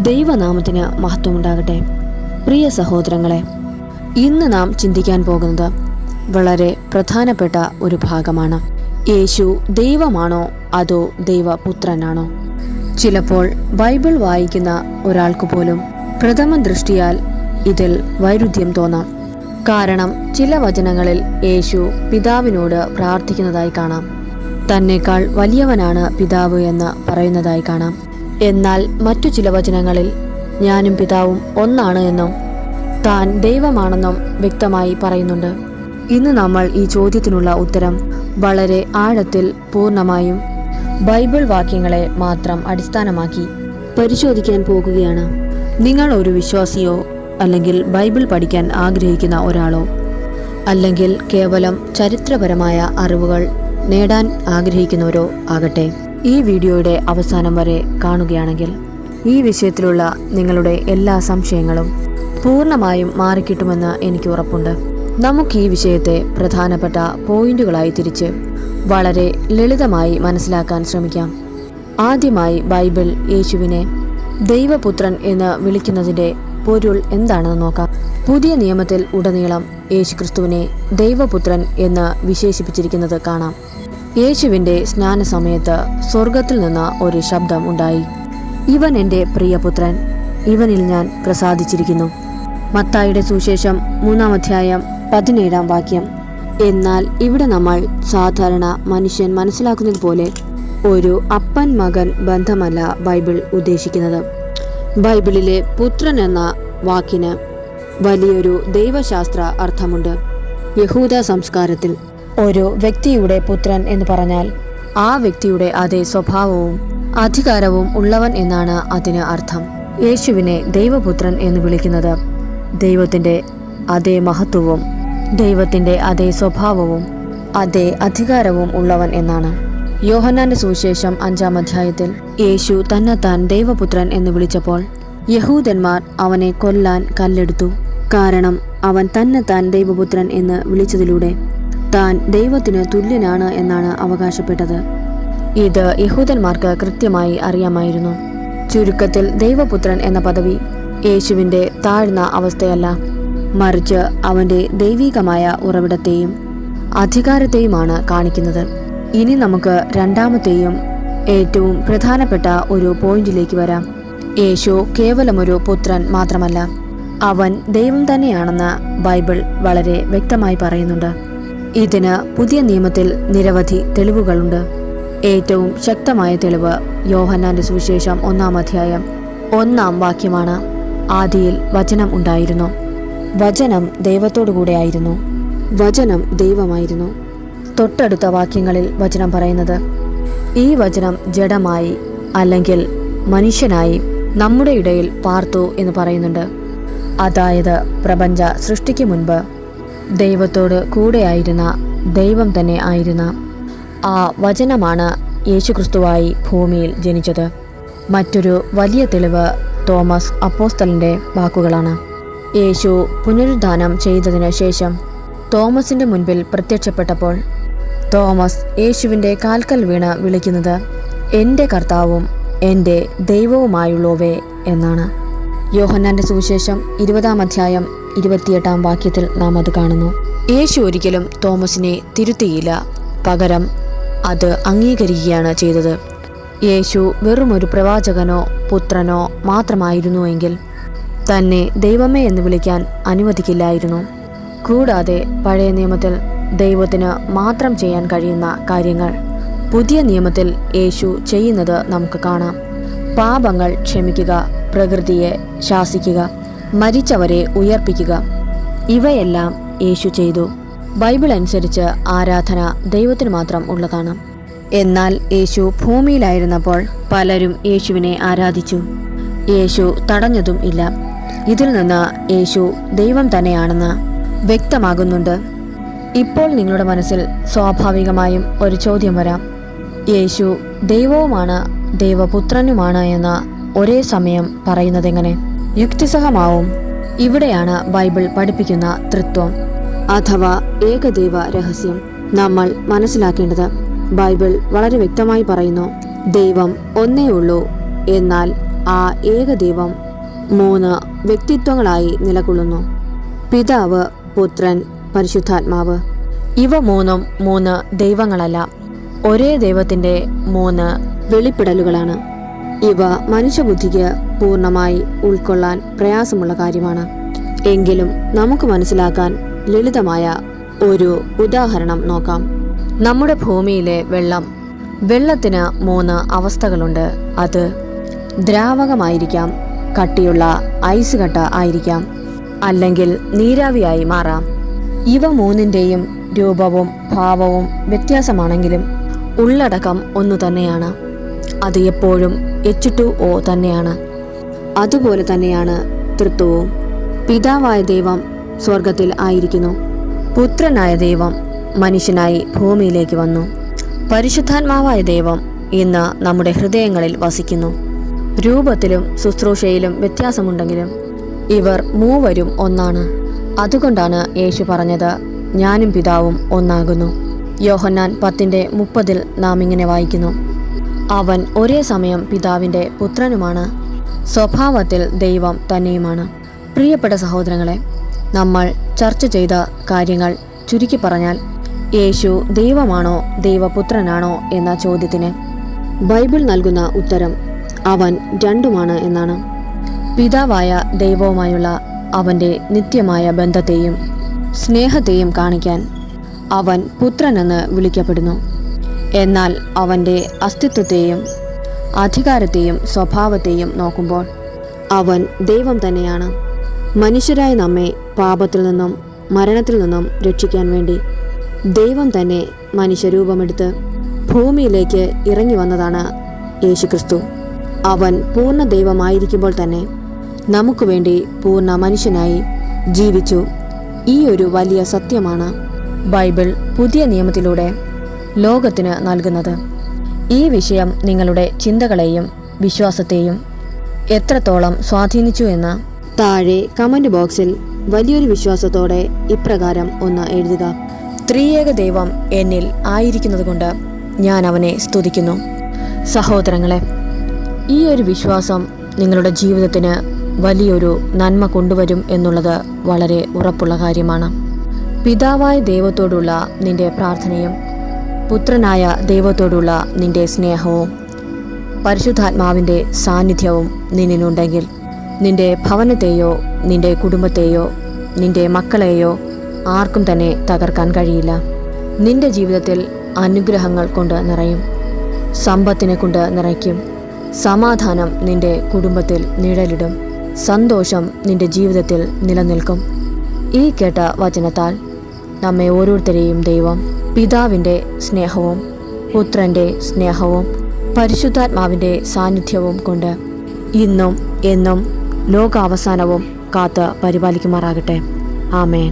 ദൈവനാമത്തിന് മഹത്വമുണ്ടാകട്ടെ. പ്രിയ സഹോദരങ്ങളെ, ഇന്ന് നാം ചിന്തിക്കാൻ പോകുന്നത് വളരെ പ്രധാനപ്പെട്ട ഒരു ഭാഗമാണ്. യേശു ദൈവമാണോ അതോ ദൈവപുത്രനാണോ? ചിലപ്പോൾ ബൈബിൾ വായിക്കുന്ന ഒരാൾക്ക് പോലും പ്രഥമ ദൃഷ്ടിയാൽ ഇതിൽ വൈരുദ്ധ്യം തോന്നാം. കാരണം ചില വചനങ്ങളിൽ യേശു പിതാവിനോട് പ്രാർത്ഥിക്കുന്നതായി കാണാം. തന്നേക്കാൾ വലിയവനാണ് പിതാവ് എന്ന് പറയുന്നതായി കാണാം. എന്നാൽ മറ്റു ചില വചനങ്ങളിൽ ഞാനും പിതാവും ഒന്നാണ് എന്നും താൻ ദൈവമാണെന്നും വ്യക്തമായി പറയുന്നുണ്ട്. ഇന്ന് നമ്മൾ ഈ ചോദ്യത്തിനുള്ള ഉത്തരം വളരെ ആഴത്തിൽ പൂർണ്ണമായും ബൈബിൾ വാക്യങ്ങളെ മാത്രം അടിസ്ഥാനമാക്കി പരിശോധിക്കാൻ പോകുകയാണ്. നിങ്ങൾ ഒരു വിശ്വാസിയോ അല്ലെങ്കിൽ ബൈബിൾ പഠിക്കാൻ ആഗ്രഹിക്കുന്ന ഒരാളോ അല്ലെങ്കിൽ കേവലം ചരിത്രപരമായ അറിവുകൾ നേടാൻ ആഗ്രഹിക്കുന്നവരോ ആകട്ടെ, ഈ വീഡിയോയുടെ അവസാനം വരെ കാണുകയാണെങ്കിൽ ഈ വിഷയത്തിലുള്ള നിങ്ങളുടെ എല്ലാ സംശയങ്ങളും പൂർണ്ണമായും മാറിക്കിട്ടുമെന്ന് എനിക്ക് ഉറപ്പുണ്ട്. നമുക്ക് ഈ വിഷയത്തെ പ്രധാനപ്പെട്ട പോയിന്റുകളായി തിരിച്ച് വളരെ ലളിതമായി മനസ്സിലാക്കാൻ ശ്രമിക്കാം. ആദ്യമായി ബൈബിൾ യേശുവിനെ ദൈവപുത്രൻ എന്ന് വിളിക്കുന്നതിൻ്റെ പൊരുൾ എന്താണെന്ന് നോക്കാം. പുതിയ നിയമത്തിൽ ഉടനീളം യേശുക്രിസ്തുവിനെ ദൈവപുത്രൻ എന്ന് വിശേഷിപ്പിച്ചിരിക്കുന്നത് കാണാം. യേശുവിൻ്റെ സ്നാനസമയത്ത് സ്വർഗത്തിൽ നിന്ന് ഒരു ശബ്ദം ഉണ്ടായി, ഇവൻ എൻ്റെ പ്രിയപുത്രൻ, ഇവനിൽ ഞാൻ പ്രസാദിച്ചിരിക്കുന്നു. മത്തായിയുടെ സുവിശേഷം 3-ാം അധ്യായം 17-ാം വാക്യം. എന്നാൽ ഇവിടെ നമ്മൾ സാധാരണ മനുഷ്യൻ മനസ്സിലാക്കുന്നത് പോലെ ഒരു അപ്പൻ മകൻ ബന്ധമല്ല ബൈബിൾ ഉദ്ദേശിക്കുന്നത്. ബൈബിളിലെ പുത്രൻ എന്ന വാക്കിന് വലിയൊരു ദൈവശാസ്ത്ര അർത്ഥമുണ്ട്. യഹൂദ സംസ്കാരത്തിൽ ഒരു വ്യക്തിയുടെ പുത്രൻ എന്ന് പറഞ്ഞാൽ ആ വ്യക്തിയുടെ അതേ സ്വഭാവവും അധികാരവും ഉള്ളവൻ എന്നാണ് അതിന് അർത്ഥം. യേശുവിനെ ദൈവപുത്രൻ എന്ന് വിളിക്കുന്നത് ദൈവത്തിൻ്റെ അതേ മഹത്വവും ദൈവത്തിൻ്റെ അതേ സ്വഭാവവും അതേ അധികാരവും ഉള്ളവൻ എന്നാണ്. യോഹന്നാന്റെ സുവിശേഷം 5-ാം അധ്യായത്തിൽ യേശു തന്നെത്താൻ ദൈവപുത്രൻ എന്ന് വിളിച്ചപ്പോൾ യഹൂദന്മാർ അവനെ കൊല്ലാൻ കല്ലെടുത്തു. കാരണം അവൻ തന്നെത്താൻ ദൈവപുത്രൻ എന്ന് വിളിച്ചതിലൂടെ താൻ ദൈവത്തിന് തുല്യനാണ് എന്നാണ് അവകാശപ്പെട്ടത്. ഇത് യഹൂദന്മാർക്ക് കൃത്യമായി അറിയാമായിരുന്നു. ചുരുക്കത്തിൽ ദൈവപുത്രൻ എന്ന പദവി യേശുവിൻ്റെ താഴ്ന്ന അവസ്ഥയല്ല, മറിച്ച് അവൻ്റെ ദൈവികമായ ഉറവിടത്തെയും അധികാരത്തെയുമാണ് കാണിക്കുന്നത്. ഇനി നമുക്ക് രണ്ടാമത്തെയും ഏറ്റവും പ്രധാനപ്പെട്ട ഒരു പോയിന്റിലേക്ക് വരാം. യേശു കേവലമൊരു പുത്രൻ മാത്രമല്ല, അവൻ ദൈവം തന്നെയാണെന്ന് ബൈബിൾ വളരെ വ്യക്തമായി പറയുന്നുണ്ട്. ഇതിന് പുതിയ നിയമത്തിൽ നിരവധി തെളിവുകളുണ്ട്. ഏറ്റവും ശക്തമായ തെളിവ് യോഹന്നാന്റെ സുവിശേഷം 1-ാം അധ്യായം 1-ാം വാക്യമാണ്. ആദിയിൽ വചനം ഉണ്ടായിരുന്നു, വചനം ദൈവത്തോടുകൂടെ ആയിരുന്നു, വചനം ദൈവമായിരുന്നു. തൊട്ടടുത്ത വാക്യങ്ങളിൽ വചനം പറയുന്നത് ഈ വചനം ജഡമായി അല്ലെങ്കിൽ മനുഷ്യനായി നമ്മുടെ ഇടയിൽ പാർത്തു എന്ന് പറയുന്നുണ്ട്. അതായത് പ്രപഞ്ച സൃഷ്ടിക്ക് മുൻപ് ദൈവത്തോട് കൂടെയായിരുന്ന ദൈവം തന്നെ ആയിരുന്ന ആ വചനമാണ് യേശുക്രിസ്തുവായി ഭൂമിയിൽ ജനിച്ചത്. മറ്റൊരു വലിയ തെളിവ് തോമസ് അപ്പോസ്തലൻ്റെ വാക്കുകളാണ്. യേശു പുനരുദ്ധാനം ചെയ്തതിനു ശേഷം തോമസിൻ്റെ മുൻപിൽ പ്രത്യക്ഷപ്പെട്ടപ്പോൾ തോമസ് യേശുവിൻ്റെ കാൽക്കൽ വീണ് വിളിക്കുന്നത് എൻ്റെ കർത്താവും എൻ്റെ ദൈവവുമായുള്ളവേ എന്നാണ്. യോഹന്നാന്റെ സുവിശേഷം 20-ാം അധ്യായം 28-ാം വാക്യത്തിൽ നാം അത് കാണുന്നു. യേശു ഒരിക്കലും തോമസിനെ തിരുത്തിയില്ല, പകരം അത് അംഗീകരിക്കുകയാണ് ചെയ്തത്. യേശു വെറുമൊരു പ്രവാചകനോ പുത്രനോ മാത്രമായിരുന്നുവെങ്കിൽ തന്നെ ദൈവമേ എന്ന് വിളിക്കാൻ അനുവദിക്കില്ലായിരുന്നു. കൂടാതെ പഴയ നിയമത്തിൽ ദൈവത്തിന് മാത്രം ചെയ്യാൻ കഴിയുന്ന കാര്യങ്ങൾ പുതിയ നിയമത്തിൽ യേശു ചെയ്യുന്നത് നമുക്ക് കാണാം. പാപങ്ങൾ ക്ഷമിക്കുക, പ്രകൃതിയെ ശാസിക്കുക, മരിച്ചവരെ ഉയർപ്പിക്കുക, ഇവയെല്ലാം യേശു ചെയ്തു. ബൈബിൾ അനുസരിച്ച് ആരാധന ദൈവത്തിന് മാത്രം ഉള്ളതാണ്. എന്നാൽ യേശു ഭൂമിയിലായിരുന്നപ്പോൾ പലരും യേശുവിനെ ആരാധിച്ചു. യേശു തടഞ്ഞതും ഇല്ല. ഇതിൽ നിന്ന് യേശു ദൈവം തന്നെയാണെന്ന് വ്യക്തമാകുന്നുണ്ട്. ഇപ്പോൾ നിങ്ങളുടെ മനസ്സിൽ സ്വാഭാവികമായും ഒരു ചോദ്യം വരാം, യേശു ദൈവവുമാണ് ദൈവപുത്രനുമാണ് എന്ന് ഒരേ സമയം പറയുന്നതെങ്ങനെ? യുക്തിസഹമാവും. ഇവിടെയാണ് ബൈബിൾ പഠിപ്പിക്കുന്ന തൃത്വം അഥവാ ഏകദൈവ രഹസ്യം നമ്മൾ മനസ്സിലാക്കേണ്ടത്. ബൈബിൾ വളരെ വ്യക്തമായി പറയുന്നു, ദൈവം ഒന്നേ ഉള്ളൂ, എന്നാൽ ആ ഏകദൈവം 3 വ്യക്തിത്വങ്ങളായി നിലകൊള്ളുന്നു. പിതാവ്, പുത്രൻ, പരിശുദ്ധാത്മാവ്. ഇവ 3 ദൈവങ്ങളല്ല, ഒരേ ദൈവത്തിൻ്റെ 3 വെളിപ്പെടലുകളാണ്. ഇവ മനുഷ്യബുദ്ധിക്ക് പൂർണ്ണമായി ഉൾക്കൊള്ളാൻ പ്രയാസമുള്ള കാര്യമാണ്. എങ്കിലും നമുക്ക് മനസ്സിലാക്കാൻ ലളിതമായ ഒരു ഉദാഹരണം നോക്കാം. നമ്മുടെ ഭൂമിയിലെ വെള്ളത്തിന് 3 അവസ്ഥകളുണ്ട്. അത് ദ്രാവകമായിരിക്കാം, കട്ടിയുള്ള ഐസ് കട്ട ആയിരിക്കാം, അല്ലെങ്കിൽ നീരാവിയായി മാറാം. ഇവ 3ൻ്റെയും രൂപവും ഭാവവും വ്യത്യാസമാണെങ്കിലും ഉള്ളടക്കം ഒന്നു തന്നെയാണ്. അത് എപ്പോഴും H2O തന്നെയാണ്. അതുപോലെ തന്നെയാണ് തൃത്വവും. പിതാവായ ദൈവം സ്വർഗത്തിൽ ആയിരിക്കുന്നു. പുത്രനായ ദൈവം മനുഷ്യനായി ഭൂമിയിലേക്ക് വന്നു. പരിശുദ്ധാത്മാവായ ദൈവം ഇന്ന് നമ്മുടെ ഹൃദയങ്ങളിൽ വസിക്കുന്നു. രൂപത്തിലും ശുശ്രൂഷയിലും വ്യത്യാസമുണ്ടെങ്കിലും ഇവർ 3 ഒന്നാണ്. അതുകൊണ്ടാണ് യേശു പറഞ്ഞത്, ഞാനും പിതാവും ഒന്നാകുന്നു. യോഹന്നാൻ 10:30 നാം ഇങ്ങനെ വായിക്കുന്നു, അവൻ ഒരേ സമയം പിതാവിൻ്റെ പുത്രനുമാണ്, സ്വഭാവത്തിൽ ദൈവം തന്നെയുമാണ്. പ്രിയപ്പെട്ട സഹോദരങ്ങളെ, നമ്മൾ ചർച്ച ചെയ്ത കാര്യങ്ങൾ ചുരുക്കി പറഞ്ഞാൽ, യേശു ദൈവമാണോ ദൈവപുത്രനാണോ എന്ന ചോദ്യത്തിന് ബൈബിൾ നൽകുന്ന ഉത്തരം അവൻ രണ്ടുമാണ് എന്നാണ്. പിതാവായ ദൈവവുമായുള്ള അവൻ്റെ നിത്യമായ ബന്ധത്തെയും സ്നേഹത്തെയും കാണിക്കാൻ അവൻ പുത്രനെന്ന് വിളിക്കപ്പെടുന്നു. എന്നാൽ അവൻ്റെ അസ്തിത്വത്തെയും അധികാരത്തെയും സ്വഭാവത്തെയും നോക്കുമ്പോൾ അവൻ ദൈവം തന്നെയാണ്. മനുഷ്യരായ നമ്മെ പാപത്തിൽ നിന്നും മരണത്തിൽ നിന്നും രക്ഷിക്കാൻ വേണ്ടി ദൈവം തന്നെ മനുഷ്യരൂപമെടുത്ത് ഭൂമിയിലേക്ക് ഇറങ്ങി വന്നതാണ് യേശുക്രിസ്തു. അവൻ പൂർണ്ണ ദൈവമായിരിക്കുമ്പോൾ തന്നെ നമുക്ക് വേണ്ടി പൂർണ്ണ മനുഷ്യനായി ജീവിച്ചു. ഈ ഒരു വലിയ സത്യമാണ് ബൈബിൾ പുതിയ നിയമത്തിലൂടെ ലോകത്തിന് നൽകുന്നത്. ഈ വിഷയം നിങ്ങളുടെ ചിന്തകളെയും വിശ്വാസത്തെയും എത്രത്തോളം സ്വാധീനിച്ചു എന്ന് താഴെ കമന്റ് ബോക്സിൽ വലിയൊരു വിശ്വാസത്തോടെ ഇപ്രകാരം ഒന്ന് എഴുതുക. ത്രിയേക ദൈവം എന്നിൽ ആയിരിക്കുന്നതുകൊണ്ട് ഞാൻ അവനെ സ്തുതിക്കുന്നു. സഹോദരങ്ങളെ, ഈ ഒരു വിശ്വാസം നിങ്ങളുടെ ജീവിതത്തിന് വലിയൊരു നന്മ കൊണ്ടുവരും എന്നുള്ളത് വളരെ ഉറപ്പുള്ള കാര്യമാണ്. പിതാവായ ദൈവത്തോടുള്ള നിന്റെ പ്രാർത്ഥനയും പുത്രനായ ദൈവത്തോടുള്ള നിന്റെ സ്നേഹവും പരിശുദ്ധാത്മാവിൻ്റെ സാന്നിധ്യവും നിന്നിലുണ്ടെങ്കിൽ നിന്റെ ഭവനത്തെയോ നിന്റെ കുടുംബത്തെയോ നിന്റെ മക്കളെയോ ആർക്കും തന്നെ തകർക്കാൻ കഴിയില്ല. നിന്റെ ജീവിതത്തിൽ അനുഗ്രഹങ്ങൾ കൊണ്ട് നിറയും, സമ്പത്തിനെ കൊണ്ട് നിറയ്ക്കും, സമാധാനം നിന്റെ കുടുംബത്തിൽ നിഴലിടും, സന്തോഷം നിന്റെ ജീവിതത്തിൽ നിലനിൽക്കും. ഈ കേട്ട വചനത്താൽ നമ്മെ ഓരോരുത്തരെയും ദൈവം പിതാവിൻ്റെ സ്നേഹവും പുത്രൻ്റെ സ്നേഹവും പരിശുദ്ധാത്മാവിൻ്റെ സാന്നിധ്യവും കൊണ്ട് ഇന്നും എന്നും ലോകാവസാനവും കാത്ത് പരിപാലിക്കുമാറാകട്ടെ. ആമേൻ.